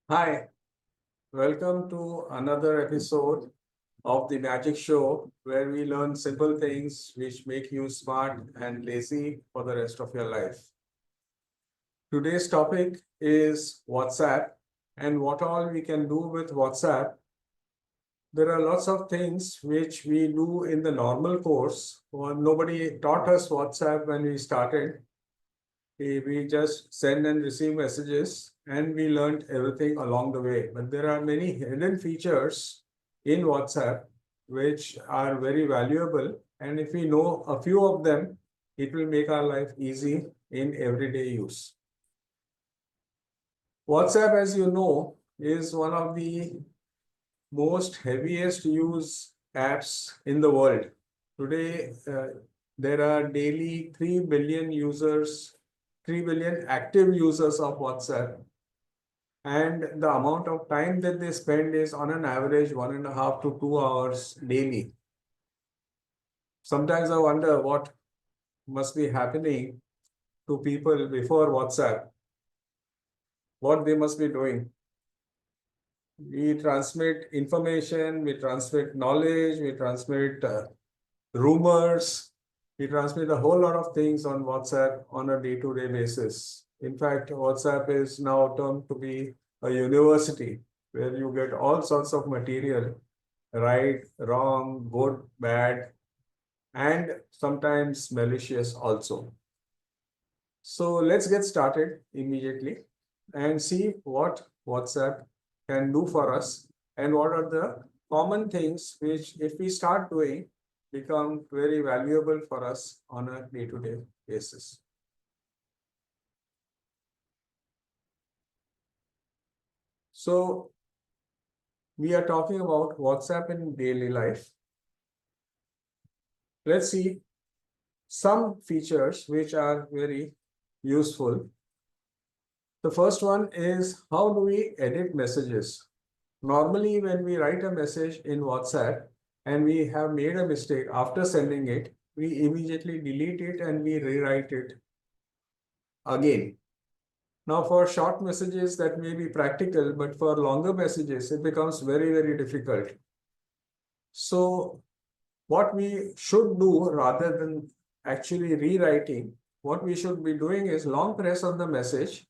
Hi, welcome to another episode of the Magic Show where we learn simple things which make you smart and lazy for the rest of your life. Today's topic is WhatsApp and what all we can do with WhatsApp. There are lots of things which we do in the normal course. Well, nobody taught us WhatsApp when we started. We just send and receive messages and we learned everything along the way. But there are many hidden features in WhatsApp which are very valuable. And if we know a few of them, it will make our life easy in everyday use. WhatsApp, as you know, is one of the most heaviest use apps in the world. Today, there are daily 3 billion users, 3 billion active users of WhatsApp. And the amount of time that they spend is on an average 1.5 to 2 hours daily. Sometimes I wonder what must be happening to people before WhatsApp, what they must be doing. We transmit information, we transmit knowledge, we transmit rumors, we transmit a whole lot of things on WhatsApp on a day-to-day basis. In fact, WhatsApp is now termed to be a university where you get all sorts of material, right, wrong, good, bad, and sometimes malicious also. So let's get started immediately and see what WhatsApp can do for us and what are the common things which, if we start doing, become very valuable for us on a day-to-day basis. So we are talking about WhatsApp in daily life. Let's see some features which are very useful. The first one is how do we edit messages? Normally, when we write a message in WhatsApp and we have made a mistake after sending it, we immediately delete it and we rewrite it again. Now, for short messages, that may be practical, but for longer messages, it becomes very, very difficult. So, what we should do rather than actually rewriting, what we should be doing is long press on the message,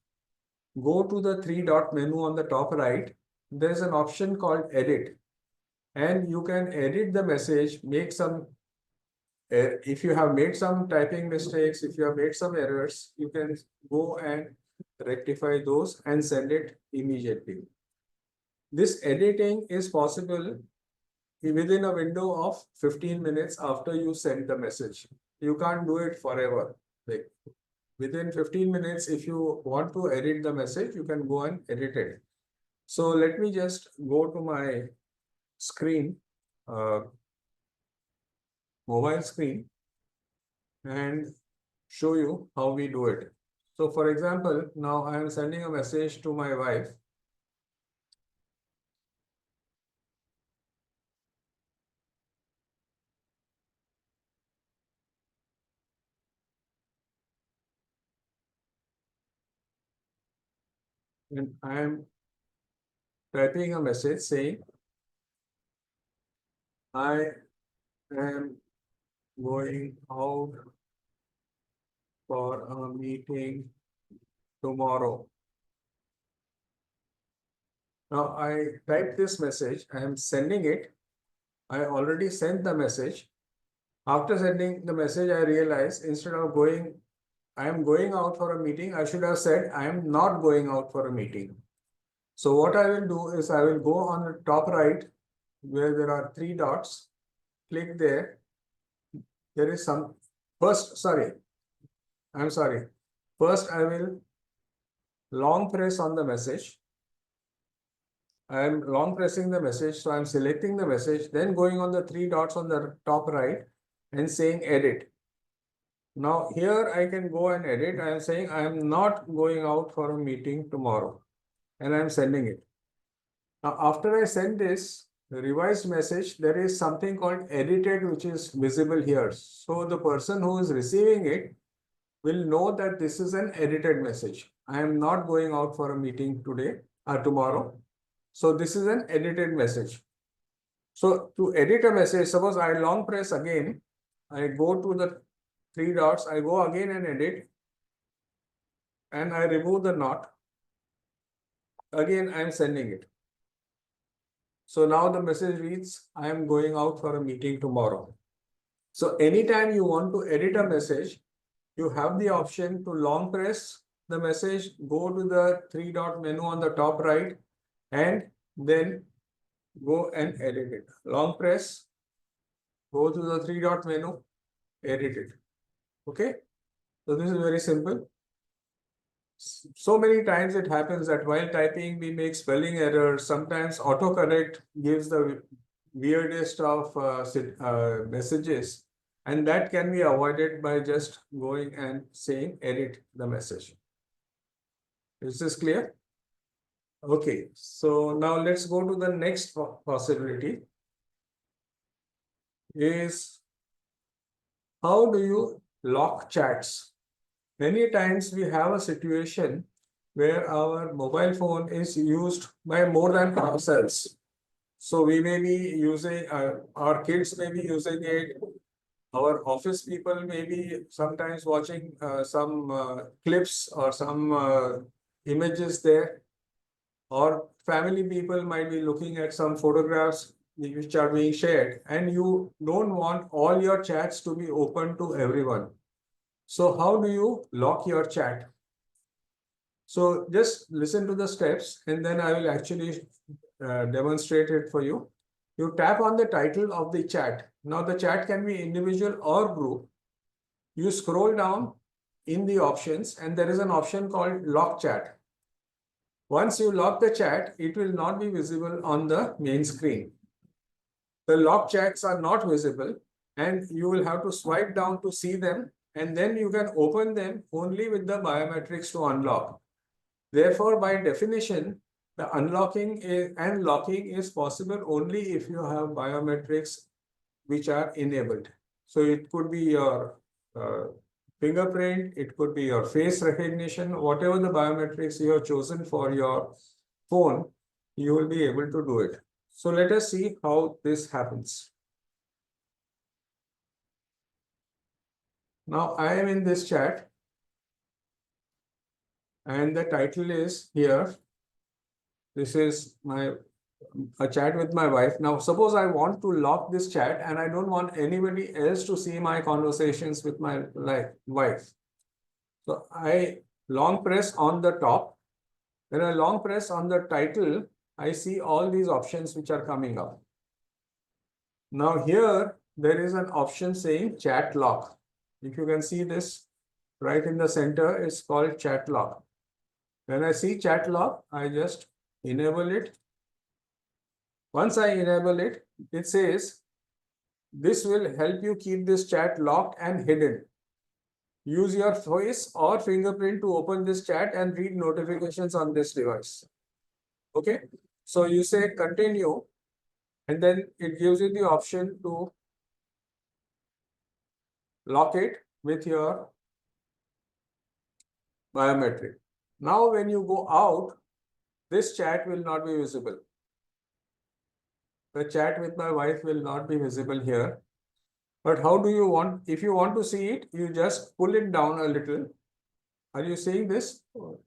go to the three dot menu on the top right. There's an option called edit, and you can edit the message, make some, if you have made some typing mistakes, if you have made some errors, you can go and rectify those and send it immediately. This editing is possible within a window of 15 minutes after you send the message. You can't do it forever. Like within 15 minutes, if you want to edit the message, you can go and edit it. So let me just go to my screen, mobile screen, and show you how we do it. So for example, now I am sending a message to my wife. And I am typing a message saying, I am going out for a meeting tomorrow. Now I type this message, I am sending it. I already sent the message. After sending the message, I realized instead of going, I am going out for a meeting, I should have said, I am not going out for a meeting. So what I will do is I will go on the top right where there are three dots, click there. There is some, first, sorry, I'm sorry. First, I will long press on the message. I am long pressing the message, so I'm selecting the message, then going on the three dots on the top right and saying edit. Now here I can go and edit. I am saying I am not going out for a meeting tomorrow and I am sending it. Now after I send this revised message, there is something called edited which is visible here. So the person who is receiving it will know that this is an edited message. I am not going out for a meeting today. tomorrow. So this is an edited message. So to edit a message, suppose I long press again, I go to the three dots, I go again and edit, and I remove the not. Again, I am sending it. So now the message reads, I am going out for a meeting tomorrow. So anytime you want to edit a message, you have the option to long press the message, go to the three dot menu on the top right, and then go and edit it. Long press, go to the three dot menu, edit it. Okay. So this is very simple. So many times it happens that while typing, we make spelling errors. Sometimes autocorrect gives the weirdest of messages, and that can be avoided by just going and saying edit the message. Is this clear? Okay, so now let's go to the next possibility. Is how do you lock chats? Many times we have a situation where our mobile phone is used by more than ourselves. So we may be using, our kids may be using it, our office people may be sometimes watching some clips or some images there, or family people might be looking at some photographs which are being shared, and you don't want all your chats to be open to everyone. So how do you lock your chat? So just listen to the steps and then I will actually demonstrate it for you. You tap on the title of the chat. Now the chat can be individual or group. You scroll down in the options and there is an option called lock chat. Once you lock the chat, it will not be visible on the main screen. The lock chats are not visible and you will have to swipe down to see them, and then you can open them only with the biometrics to unlock. Therefore, by definition, the unlocking and locking is possible only if you have biometrics which are enabled. So it could be your fingerprint, it could be your face recognition, whatever the biometrics you have chosen for your phone, you will be able to do it. So let us see how this happens. Now I am in this chat and the title is here. This is a chat with my wife. Now, suppose I want to lock this chat and I don't want anybody else to see my conversations with my wife. So I long press on the top. When I long press on the title, I see all these options which are coming up. Now here, there is an option saying chat lock. If you can see this right in the center, it's called chat lock. When I see chat lock, I just enable it. Once I enable it, it says, this will help you keep this chat locked and hidden. Use your face or fingerprint to open this chat and read notifications on this device. Okay, so you say continue, and then it gives you the option to lock it with your biometric. Now, when you go out, this chat will not be visible. The chat with my wife will not be visible here. But how do you want, if you want to see it, you just pull it down a little. Are you seeing this?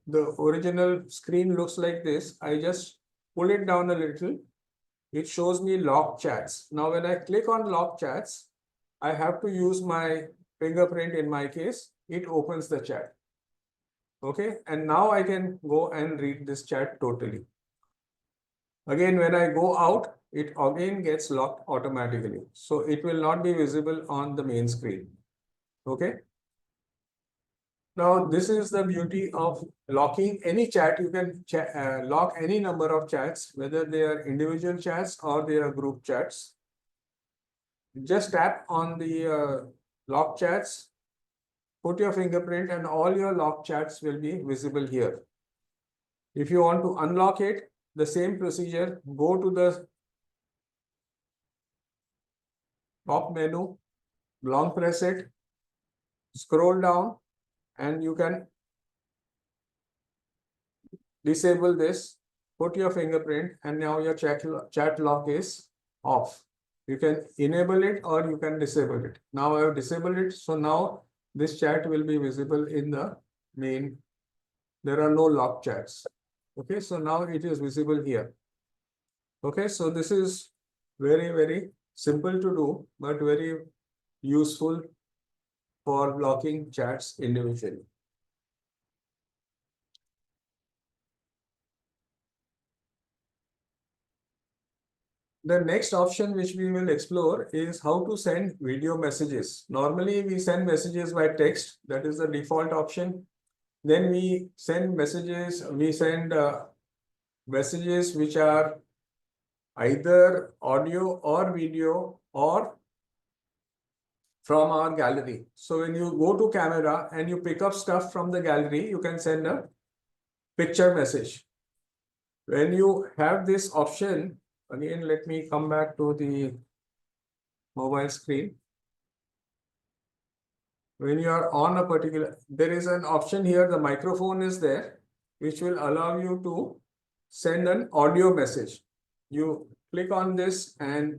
The original screen looks like this. I just pull it down a little. It shows me lock chats. Now, when I click on lock chats, I have to use my fingerprint in my case. It opens the chat. Okay, and now I can go and read this chat totally. Again, when I go out, it again gets locked automatically. So it will not be visible on the main screen. Okay. Now, this is the beauty of locking any chat. You can lock any number of chats, whether they are individual chats or they are group chats. Just tap on the lock chats, put your fingerprint, and all your lock chats will be visible here. If you want to unlock it, the same procedure, go to the top menu, long press it, scroll down, and you can disable this put your fingerprint, and now your chat lock is off. You can enable it or you can disable it. Now I have disabled it. So now this chat will be visible in the main. There are no locked chats. Okay, so now it is visible here. Okay, so this is very simple to do, but very useful for blocking chats individually. The next option which we will explore is how to send video messages. Normally we send messages by text, that is the default option. Then we send messages, messages which are either audio or video or from our gallery. So when you go to camera and you pick up stuff from the gallery, you can send a picture message. When you have this option, again, let me come back to the mobile screen. When you are on a particular, there is an option here, the microphone is there, which will allow you to send an audio message. You click on this and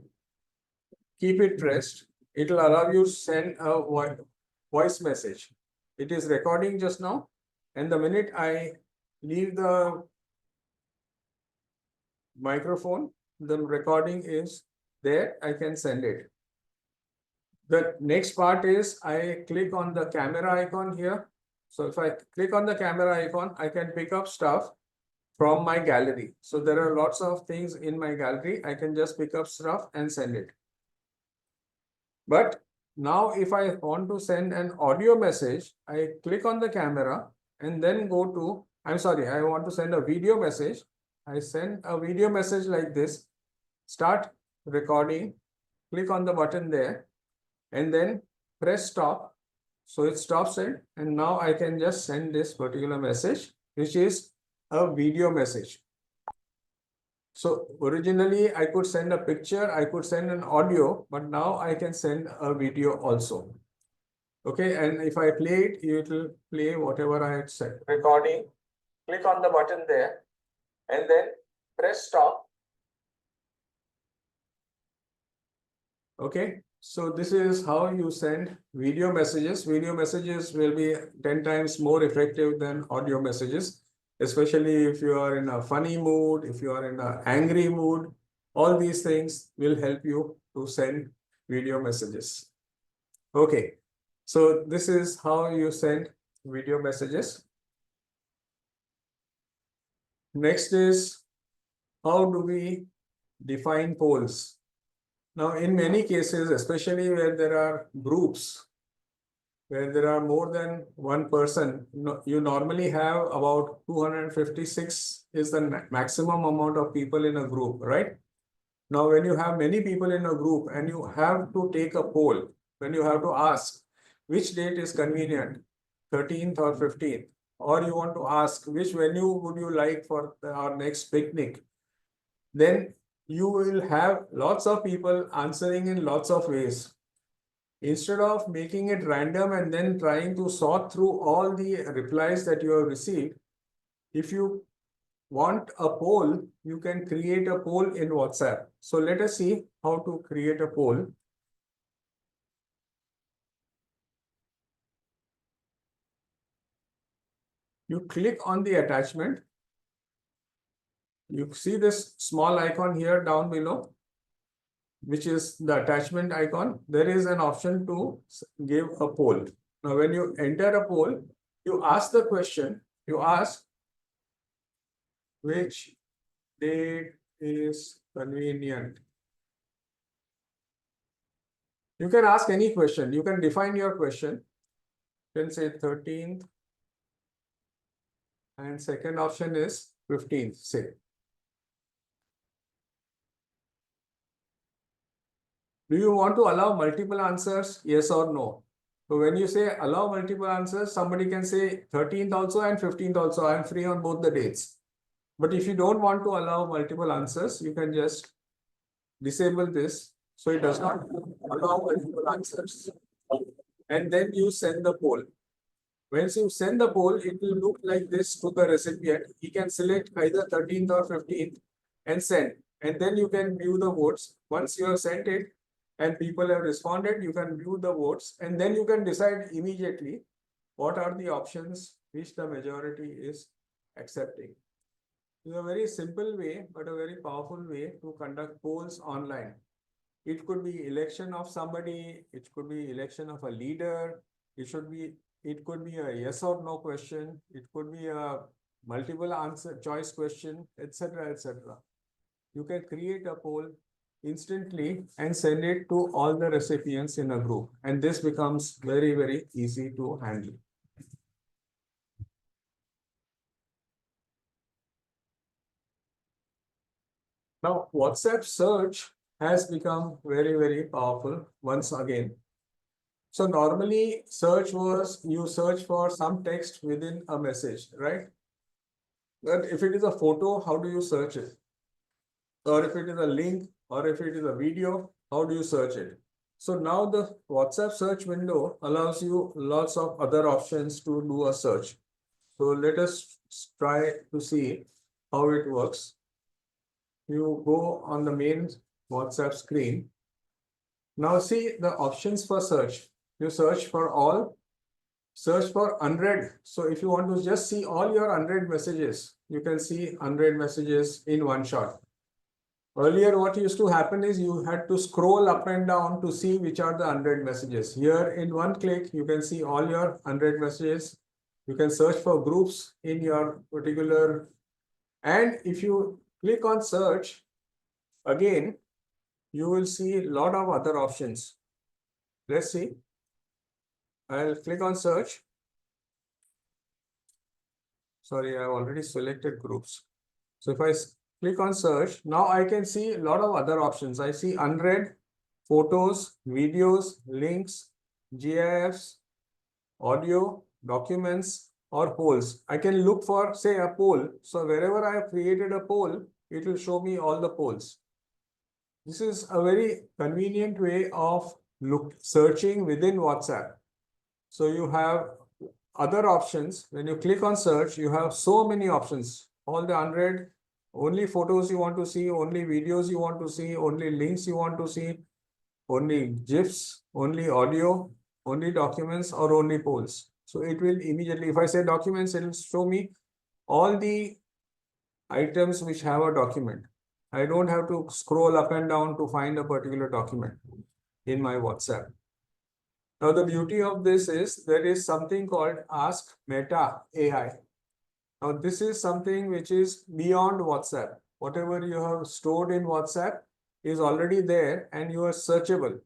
keep it pressed. It will allow you to send a voice message. It is recording just now, and the minute I leave the microphone, the recording is there, I can send it. The next part is I click on the camera icon here. So if I click on the camera icon, I can pick up stuff from my gallery. So there are lots of things in my gallery. I can just pick up stuff and send it. But now if I want to send an audio message, I click on the camera and then go to, I'm sorry, I want to send a video message. I send a video message like this, start recording, click on the button there, and then press stop. So it stops it, and now I can just send this particular message, which is a video message. So originally I could send a picture, I could send an audio, but now I can send a video also. Okay, and if I play it, it will play whatever I had said. Recording, click on the button there, and then press stop. Okay, so this is how you send video messages. Video messages will be 10 times more effective than audio messages, especially if you are in a funny mood, if you are in an angry mood. All these things will help you to send video messages. Okay, so this is how you send video messages. Next is, how do we define polls? Now, in many cases, especially where there are groups, where there are more than one person, you normally have about 256 is the maximum amount of people in a group, right? Now, when you have many people in a group and you have to take a poll, when you have to ask which date is convenient, 13th or 15th, or you want to ask which venue would you like for our next picnic, then you will have lots of people answering in lots of ways. Instead of making it random and then trying to sort through all the replies that you have received, if you want a poll, you can create a poll in WhatsApp. So let us see how to create a poll. You click on the attachment. You see this small icon here down below, which is the attachment icon. There is an option to give a poll. Now, when you enter a poll, you ask the question, you ask which date is convenient. You can ask any question. You can define your question. You can say 13th. And second option is 15th, say. Do you want to allow multiple answers? Yes or no? So when you say allow multiple answers, somebody can say 13th also and 15th also. I am free on both the dates. But if you don't want to allow multiple answers, you can just disable this. So it does not allow multiple answers. And then you send the poll. Once you send the poll, it will look like this to the recipient. He can select either 13th or 15th and send. And then you can view the votes. Once you have sent it and people have responded, you can view the votes and then you can decide immediately what are the options which the majority is accepting. It's a very simple way, but a very powerful way to conduct polls online. It could be election of somebody, it could be election of a leader, it could be a yes or no question, it could be a multiple answer choice question, etc. etc. You can create a poll instantly and send it to all the recipients in a group. And this becomes very, very easy to handle. Now, WhatsApp search has become very, very powerful once again. So normally search was you search for some text within a message, right? But if it is a photo, how do you search it? Or if it is a link or if it is a video, how do you search it? So now the WhatsApp search window allows you lots of other options to do a search. So let us try to see how it works. You go on the main WhatsApp screen. Now see the options for search. You search for all, search for unread. So if you want to just see all your unread messages, you can see unread messages in one shot. Earlier, what used to happen is you had to scroll up and down to see which are the unread messages. Here in one click, you can see all your unread messages. You can search for groups in your particular. And if you click on search, again, you will see a lot of other options. Let's see. I'll click on search. Sorry, I've already selected groups. So if I click on search, now I can see a lot of other options. I see unread, photos, videos, links, GIFs, audio, documents, or polls. I can look for, say, a poll. So wherever I have created a poll, it will show me all the polls. This is a very convenient way of searching within WhatsApp. So you have other options. When you click on search, you have so many options. All the unread, only photos you want to see, only videos you want to see, only links you want to see, only GIFs, only audio, only documents, or only polls. So it will immediately, if I say documents, it will show me all the items which have a document. I don't have to scroll up and down to find a particular document in my WhatsApp. Now, the beauty of this is there is something called Ask Meta AI. Now, this is something which is beyond WhatsApp. Whatever you have stored in WhatsApp is already there and you are searchable.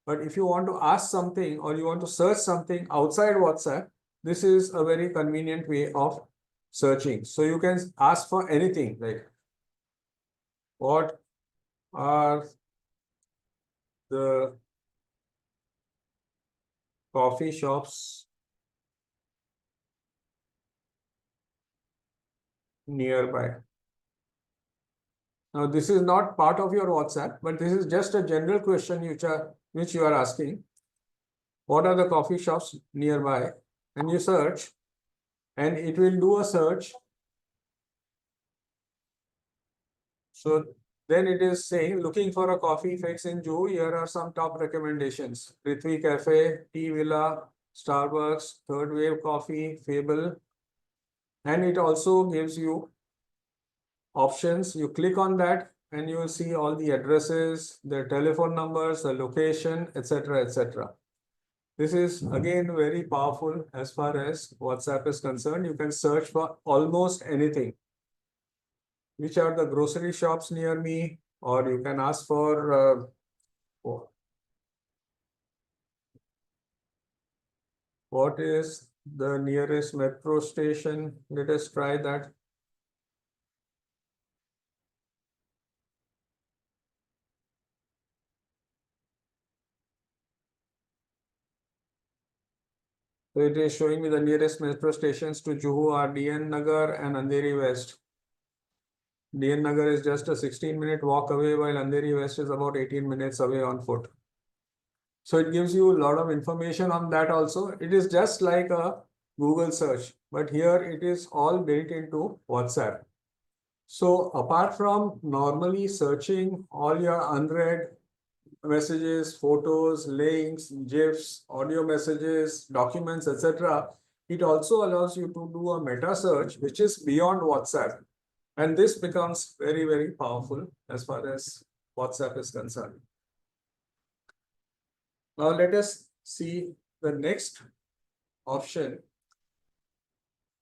But if you want to ask something or you want to search something outside WhatsApp, this is a very convenient way of searching. So you can ask for anything like what are the coffee shops nearby? Now, this is not part of your WhatsApp, but this is just a general question which you are asking. What are the coffee shops nearby? And you search, and it will do a search. So then it is saying, looking for a coffee fix in Juhu, here are some top recommendations. Prithvi Cafe, Tea Villa, Starbucks, Third Wave Coffee, Fable. And it also gives you options. You click on that and you will see all the addresses, the telephone numbers, the location, etc., etc. This is again very powerful as far as WhatsApp is concerned. You can search for almost anything. Which are the grocery shops near me, or you can ask for what is the nearest metro station. Let us try that. So it is showing me the nearest metro stations to Juhu are DN Nagar and Andheri West. DN Nagar is just a 16-minute walk away, while Andheri West is about 18 minutes away on foot. So it gives you a lot of information on that also. It is just like a Google search, but here it is all built into WhatsApp. So apart from normally searching all your unread messages, photos, links, GIFs, audio messages, documents, etc., it also allows you to do a meta search, which is beyond WhatsApp. And this becomes very, very powerful as far as WhatsApp is concerned. Now let us see the next option.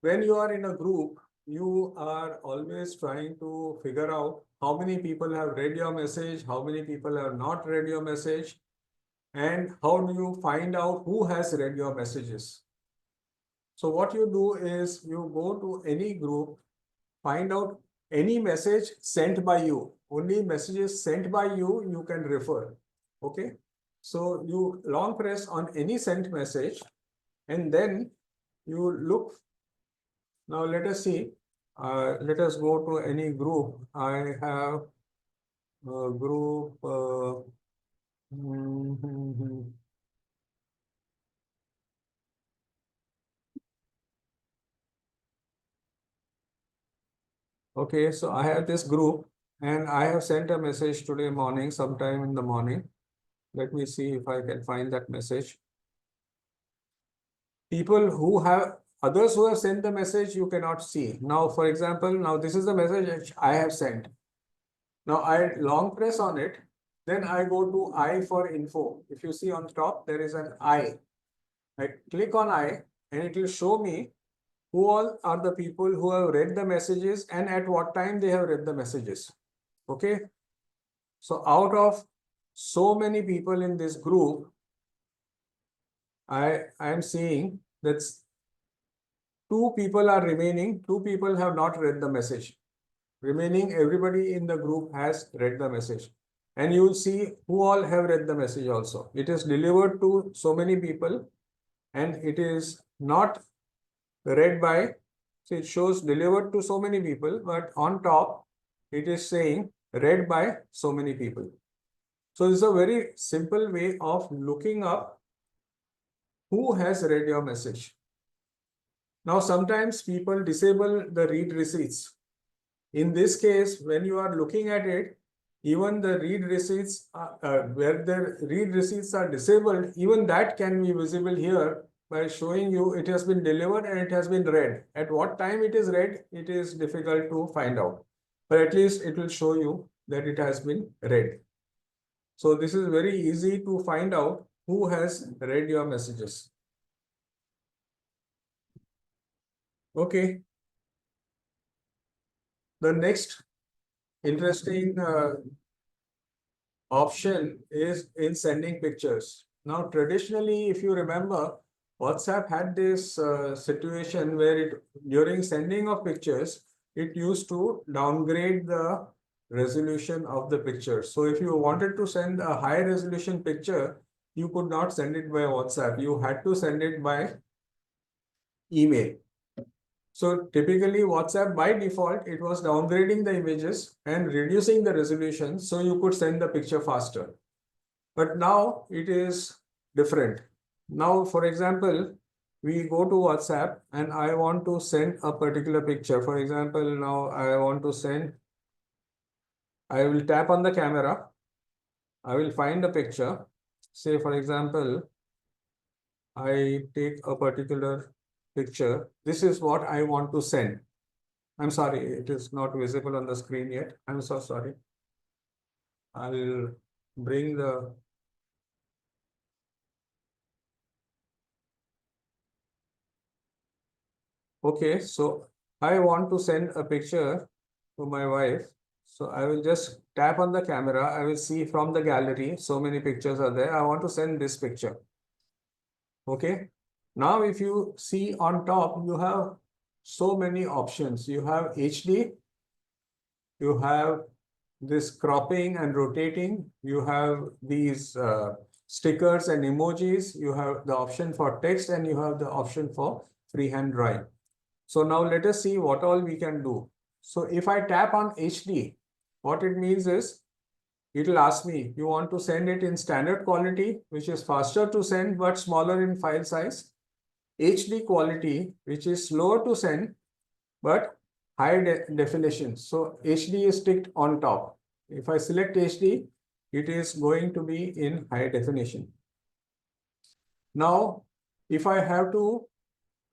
When you are in a group, you are always trying to figure out how many people have read your message, how many people have not read your message, and how do you find out who has read your messages. So what you do is you go to any group, find out any message sent by you. Only messages sent by you, you can refer. Okay. So you long press on any sent message and then you look. Now let us see. Let us go to any group. I have a group. Okay, so I have this group and I have sent a message today morning, sometime in the morning. Let me see if I can find that message. People who have, others who have sent the message, you cannot see. Now, for example, now this is the message which I have sent. Now I long press on it, then I go to I for info. If you see on top, there is an I. I click on I and it will show me who all are the people who have read the messages and at what time they have read the messages. Okay. So out of so many people in this group, I am seeing that 2 people are remaining. 2 people have not read the message. Remaining, everybody in the group has read the message. And you will see who all have read the message also. It is delivered to so many people and it is not read by, so it shows delivered to so many people, but on top it is saying read by so many people. So this is a very simple way of looking up who has read your message. Now sometimes people disable the read receipts. In this case, when you are looking at it, even the read receipts, where the read receipts are disabled, even that can be visible here by showing you it has been delivered and it has been read. At what time it is read, it is difficult to find out, but at least it will show you that it has been read. So this is very easy to find out who has read your messages. Okay. The next interesting option is in sending pictures. Now, traditionally, if you remember, WhatsApp had this situation where it, during sending of pictures, it used to downgrade the resolution of the picture. So if you wanted to send a high resolution picture, you could not send it by WhatsApp. You had to send it by email. So typically WhatsApp by default, it was downgrading the images and reducing the resolution so you could send the picture faster. But now it is different. Now, for example, we go to WhatsApp and I want to send a particular picture. For example, now I want to send, I will tap on the camera. I will find the picture. Say, for example, I take a particular picture. This is what I want to send. I'm sorry, it is not visible on the screen yet. I'm so sorry. I'll bring the. Okay, so I want to send a picture to my wife. So I will just tap on the camera. I will see from the gallery, so many pictures are there. I want to send this picture. Okay. Now, if you see on top, you have so many options. You have HD, you have this cropping and rotating, you have these stickers and emojis, you have the option for text and you have the option for freehand drawing. So now let us see what all we can do. So if I tap on HD, what it means is it will ask me, you want to send it in standard quality, which is faster to send but smaller in file size, HD quality, which is slower to send, but high definition. So HD is ticked on top. If I select HD, it is going to be in high definition. Now, if I have to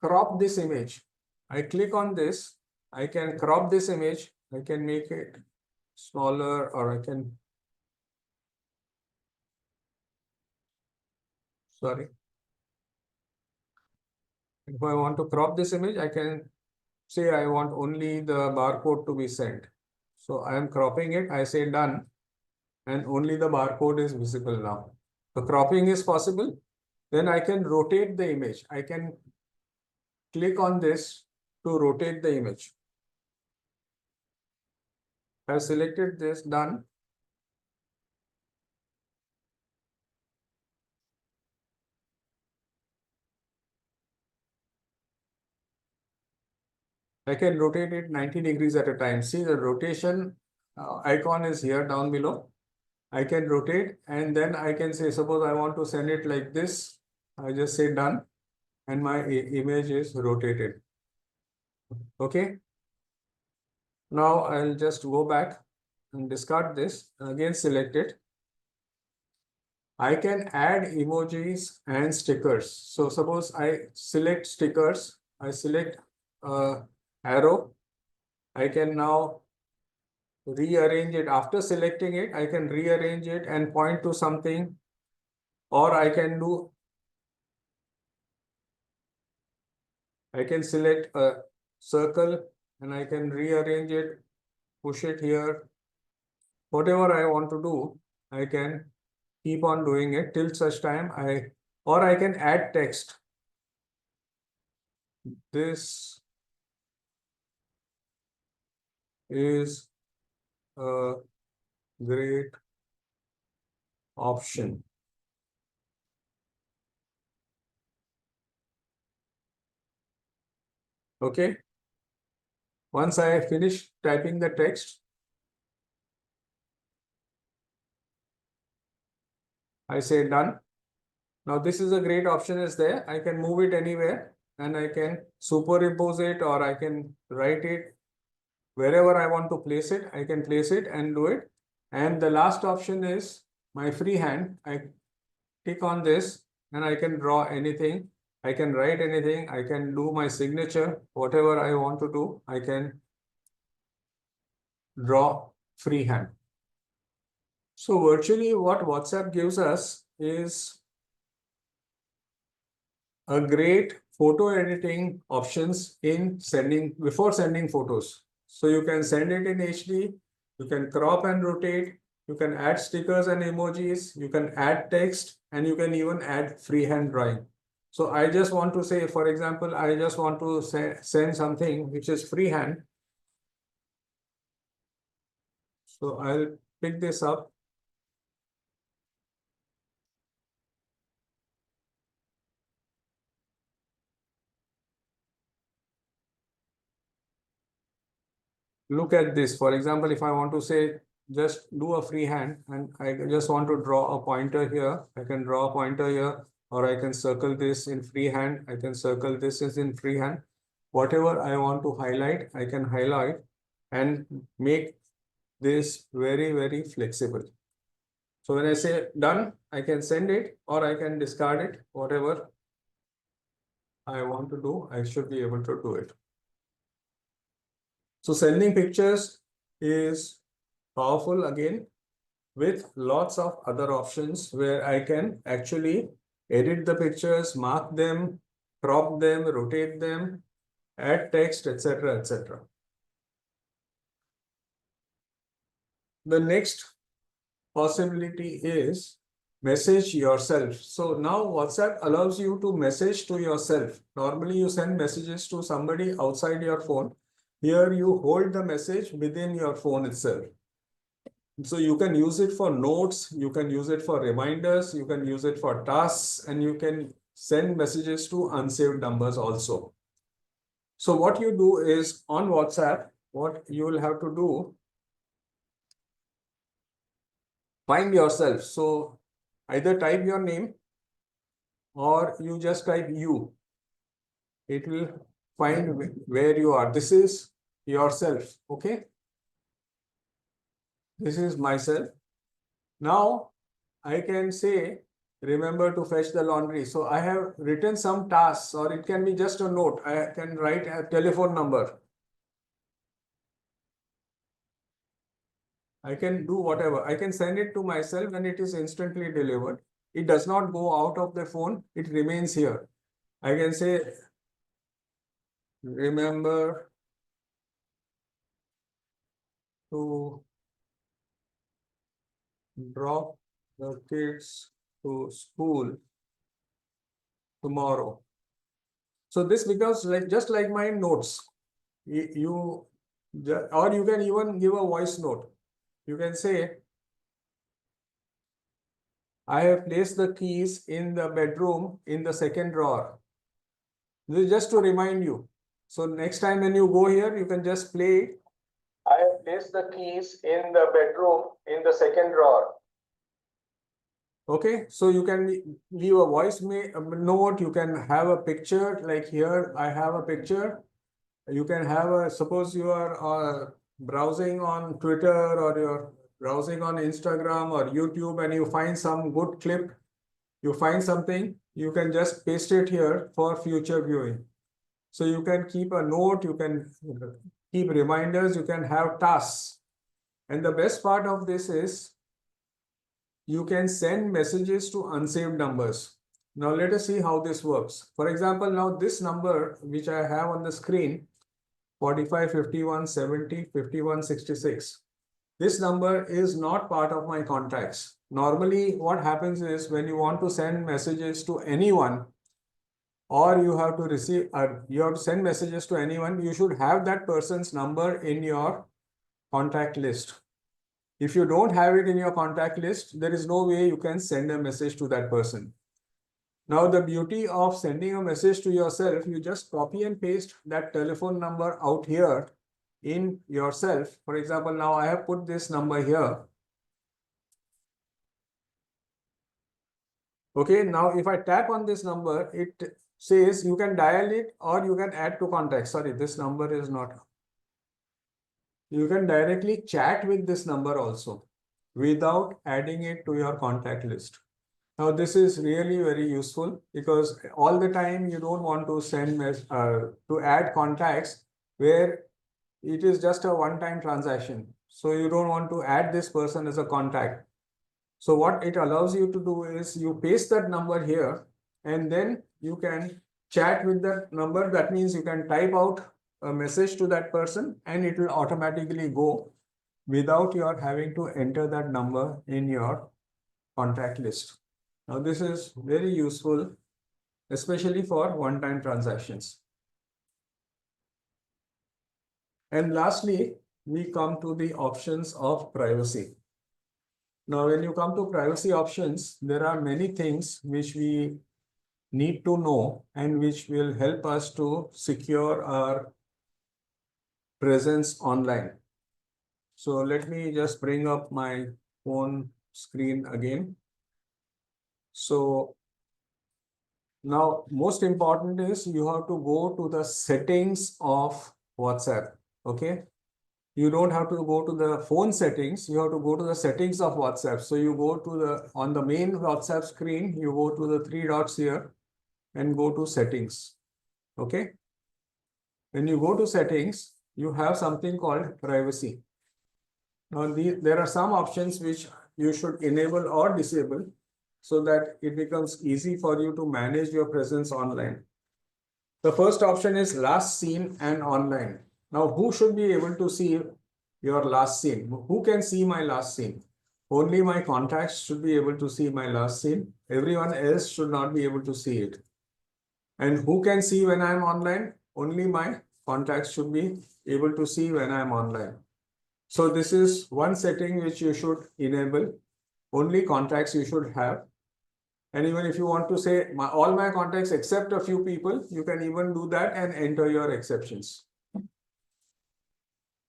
crop this image, I click on this, I can crop this image, I can make it smaller, or I can, sorry. If I want to crop this image, I can say I want only the barcode to be sent. So I am cropping it, I say done, and only the barcode is visible now. The cropping is possible. Then I can rotate the image. I can click on this to rotate the image. I've selected this, done. I can rotate it 90 degrees at a time. See, the rotation icon is here down below. I can rotate, and then I can say, suppose I want to send it like this. I just say done, and my image is rotated. Okay. Now I'll just go back and discard this, again select it. I can add emojis and stickers. So suppose I select stickers, I select arrow. I can now rearrange it. After selecting it, I can rearrange it and point to something, or I can select a circle and I can rearrange it, push it here. Whatever I want to do, I can keep on doing it till such time or I can add text. This is a great option. Okay. Once I finish typing the text, I say done. Now this is a great option is there. I can move it anywhere and I can superimpose it, or I can write it wherever I want to place it. I can place it and do it. And the last option is my freehand. I click on this and I can draw anything. I can write anything. I can do my signature, whatever I want to do. I can draw freehand. So virtually what WhatsApp gives us is a great photo editing options in before sending photos. So you can send it in HD, you can crop and rotate, you can add stickers and emojis, you can add text, and you can even add freehand drawing. So I just want to say, for example, I just want to send something which is freehand. So I'll pick this up. Look at this. For example, if I want to say, just do a freehand and I just want to draw a pointer here, I can draw a pointer here, or I can circle this in freehand. I can circle this as in freehand. Whatever I want to highlight, I can highlight and make this very, very flexible. So when I say done, I can send it or I can discard it. Whatever I want to do, I should be able to do it. So sending pictures is powerful again, with lots of other options where I can actually edit the pictures, mark them, crop them, rotate them, add text, etc., etc. The next possibility is message yourself. So now WhatsApp allows you to message to yourself. Normally you send messages to somebody outside your phone. Here you hold the message within your phone itself. So you can use it for notes, you can use it for reminders, you can use it for tasks, and you can send messages to unsaved numbers also. So what you do is on WhatsApp, what you will have to do, find yourself. So either type your name or you just type you. it will find where you are. This is yourself, okay? This is myself. Now I can say, remember to fetch the laundry. So I have written some tasks, or it can be just a note. I can write a telephone number. I can do whatever. I can send it to myself and it is instantly delivered. It does not go out of the phone. It remains here. I can say, remember to drop the kids to school tomorrow. So this becomes like just like my notes. You or you can even give a voice note. You can say, I have placed the keys in the bedroom in the second drawer. This is just to remind you. So next time when you go here, you can just play. I have placed the keys in the bedroom in the second drawer. Okay, so you can leave a voice note. You can have a picture like here. I have a picture. You can have a, suppose you are browsing on Twitter or you're browsing on Instagram or YouTube and you find some good clip, you find something, you can just paste it here for future viewing. So you can keep a note, you can keep reminders, you can have tasks. And the best part of this is you can send messages to unsaved numbers. Now let us see how this works. For example, now this number which I have on the screen, 45, 51, 70, 51, 66. This number is not part of my contacts. Normally, what happens is when you want to send messages to anyone, or you have to send messages to anyone, you should have that person's number in your contact list. If you don't have it in your contact list, there is no way you can send a message to that person. Now, the beauty of sending a message to yourself, you just copy and paste that telephone number out here in yourself. For example, now I have put this number here. Okay, now if I tap on this number, it says you can dial it or you can add to contacts. Sorry, this number is not. You can directly chat with this number also without adding it to your contact list. Now, this is really very useful because all the time you don't want to to add contacts where it is just a one-time transaction. So you don't want to add this person as a contact. So what it allows you to do is you paste that number here and then you can chat with that number. That means you can type out a message to that person and it will automatically go without your having to enter that number in your contact list. Now, this is very useful, especially for one-time transactions. And lastly, we come to the options of privacy. Now, when you come to privacy options, there are many things which we need to know and which will help us to secure our presence online. So let me just bring up my phone screen again. So now, most important is you have to go to the settings of WhatsApp. Okay. You don't have to go to the phone settings. You have to go to the settings of WhatsApp. So you go to on the main WhatsApp screen, you go to the three dots here and go to settings. Okay. When you go to settings, you have something called privacy. Now, there are some options which you should enable or disable so that it becomes easy for you to manage your presence online. The first option is last seen and online. Now, who should be able to see your last seen? Who can see my last seen? Only my contacts should be able to see my last seen. Everyone else should not be able to see it. And who can see when I'm online? Only my contacts should be able to see when I'm online. So this is one setting which you should enable. Only contacts you should have. And even if you want to say all my contacts except a few people, you can even do that and enter your exceptions.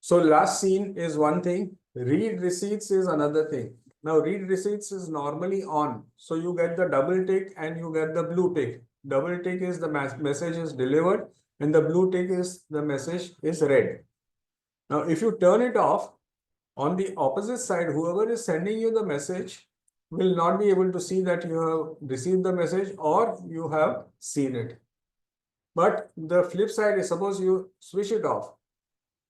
So last seen is one thing. Read receipts is another thing. Now read receipts is normally on. So you get the double tick and you get the blue tick. double tick is the message is delivered, and the blue tick is the message is read. Now, if you turn it off, on the opposite side, whoever is sending you the message will not be able to see that you have received the message or you have seen it. But the flip side is, suppose you switch it off.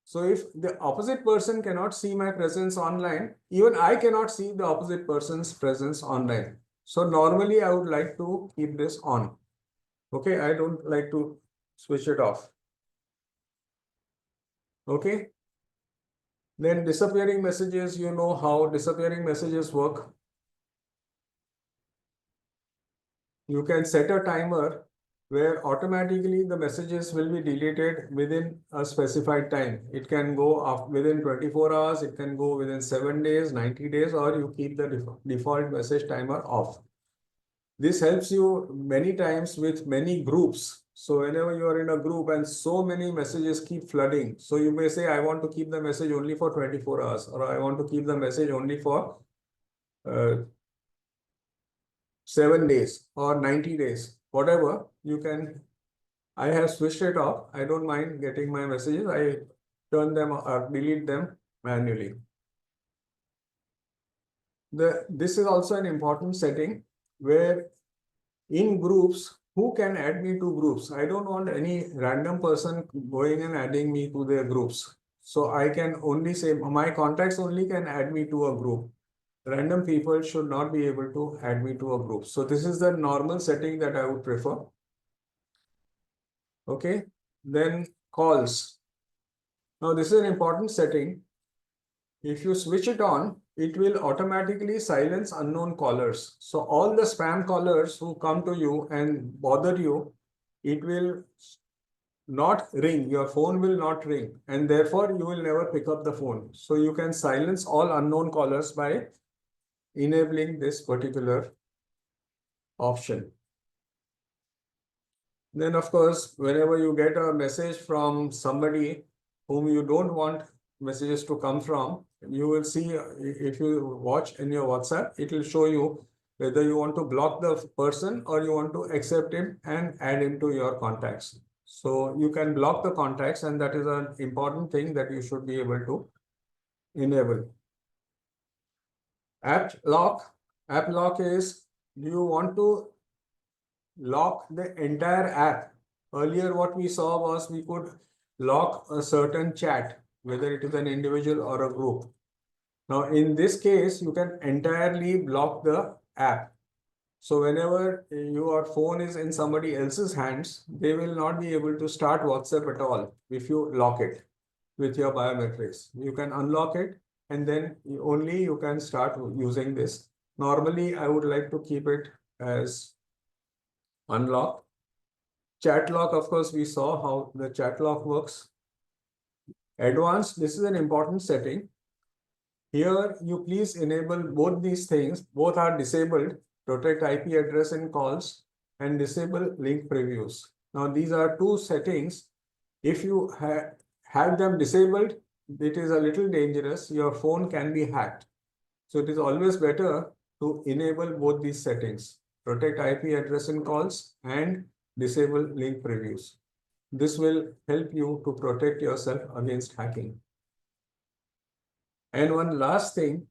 So if the opposite person cannot see my presence online, even I cannot see the opposite person's presence online. So normally I would like to keep this on. Okay, I don't like to switch it off. Okay. Then disappearing messages, you know how disappearing messages work. You can set a timer where automatically the messages will be deleted within a specified time. It can go within 24 hours, it can go within 7 days, 90 days, or you keep the default message timer off. This helps you many times with many groups. So whenever you are in a group and so many messages keep flooding, so you may say, I want to keep the message only for 24 hours, or I want to keep the message only for 7 days or 90 days, whatever you can. I have switched it off. I don't mind getting my messages. I turn them or delete them manually. This is also an important setting where in groups, who can add me to groups? I don't want any random person going and adding me to their groups. So I can only say my contacts only can add me to a group. Random people should not be able to add me to a group. So this is the normal setting that I would prefer. Okay, then calls. Now this is an important setting. If you switch it on, it will automatically silence unknown callers. So all the spam callers who come to you and bother you, it will not ring. Your phone will not ring, and therefore you will never pick up the phone. So you can silence all unknown callers by enabling this particular option. Then, of course, whenever you get a message from somebody whom you don't want messages to come from, you will see, if you watch in your WhatsApp, it will show you whether you want to block the person or you want to accept him and add him to your contacts. So you can block the contacts, and that is an important thing that you should be able to enable. App lock. App lock is, you want to lock the entire app. Earlier, what we saw was we could lock a certain chat, whether it is an individual or a group. Now, in this case, you can entirely block the app. So whenever your phone is in somebody else's hands, they will not be able to start WhatsApp at all if you lock it with your biometrics. You can unlock it, and then only you can start using this. Normally, I would like to keep it as unlocked. Chat lock, of course, we saw how the chat lock works. Advanced, this is an important setting. Here, you please enable both these things. Both are disabled: protect IP address in calls and disable link previews. Now, these are two settings. If you have them disabled, it is a little dangerous. Your phone can be hacked. So it is always better to enable both these settings: protect IP address in calls and disable link previews. This will help you to protect yourself against hacking. And one last thing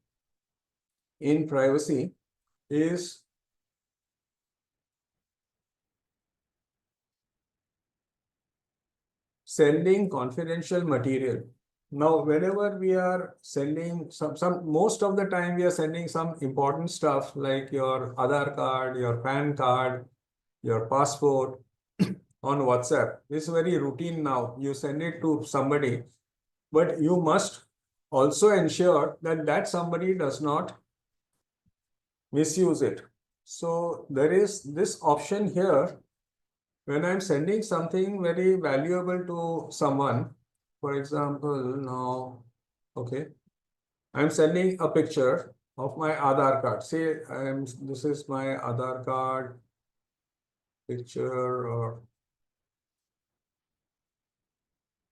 in privacy is sending confidential material. Now, whenever we are sending most of the time we are sending some important stuff like your Aadhaar card, your PAN card, your passport on WhatsApp. It's very routine now. You send it to somebody, but you must also ensure that that somebody does not misuse it. So there is this option here. When I'm sending something very valuable to someone, for example, now, okay, I'm sending a picture of my Aadhaar card. Say this is my Aadhaar card picture, or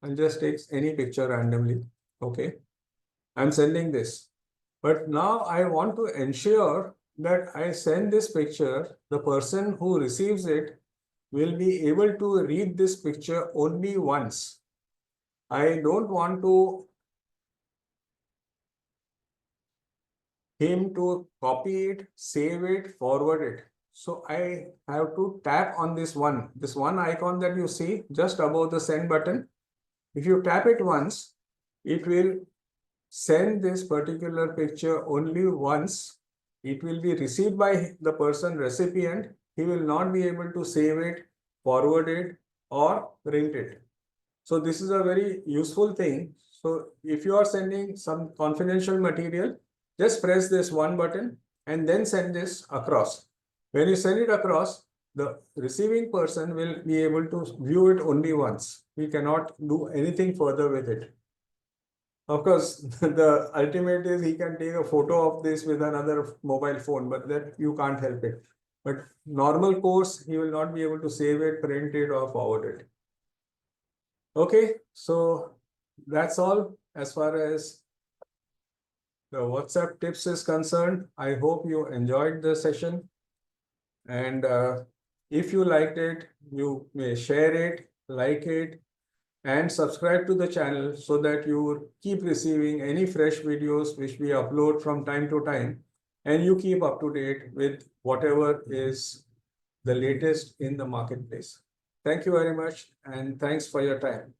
I'll just take any picture randomly. Okay, I'm sending this. But now I want to ensure that I send this picture, the person who receives it will be able to read this picture only once. I don't want him to copy it, save it, forward it. So I have to tap on this one icon that you see just above the send button. If you tap it once, it will send this particular picture only once. It will be received by the person recipient. He will not be able to save it, forward it, or print it. So this is a very useful thing. So if you are sending some confidential material, just press this one button and then send this across. When you send it across, the receiving person will be able to view it only once. We cannot do anything further with it. Of course, the ultimate is he can take a photo of this with another mobile phone, but that you can't help it. But normal course, he will not be able to save it, print it, or forward it. Okay, so that's all as far as the WhatsApp tips is concerned. I hope you enjoyed the session. And if you liked it, you may share it, like it, and subscribe to the channel so that you keep receiving any fresh videos which we upload from time to time, and you keep up to date with whatever is the latest in the marketplace. Thank you very much, and thanks for your time.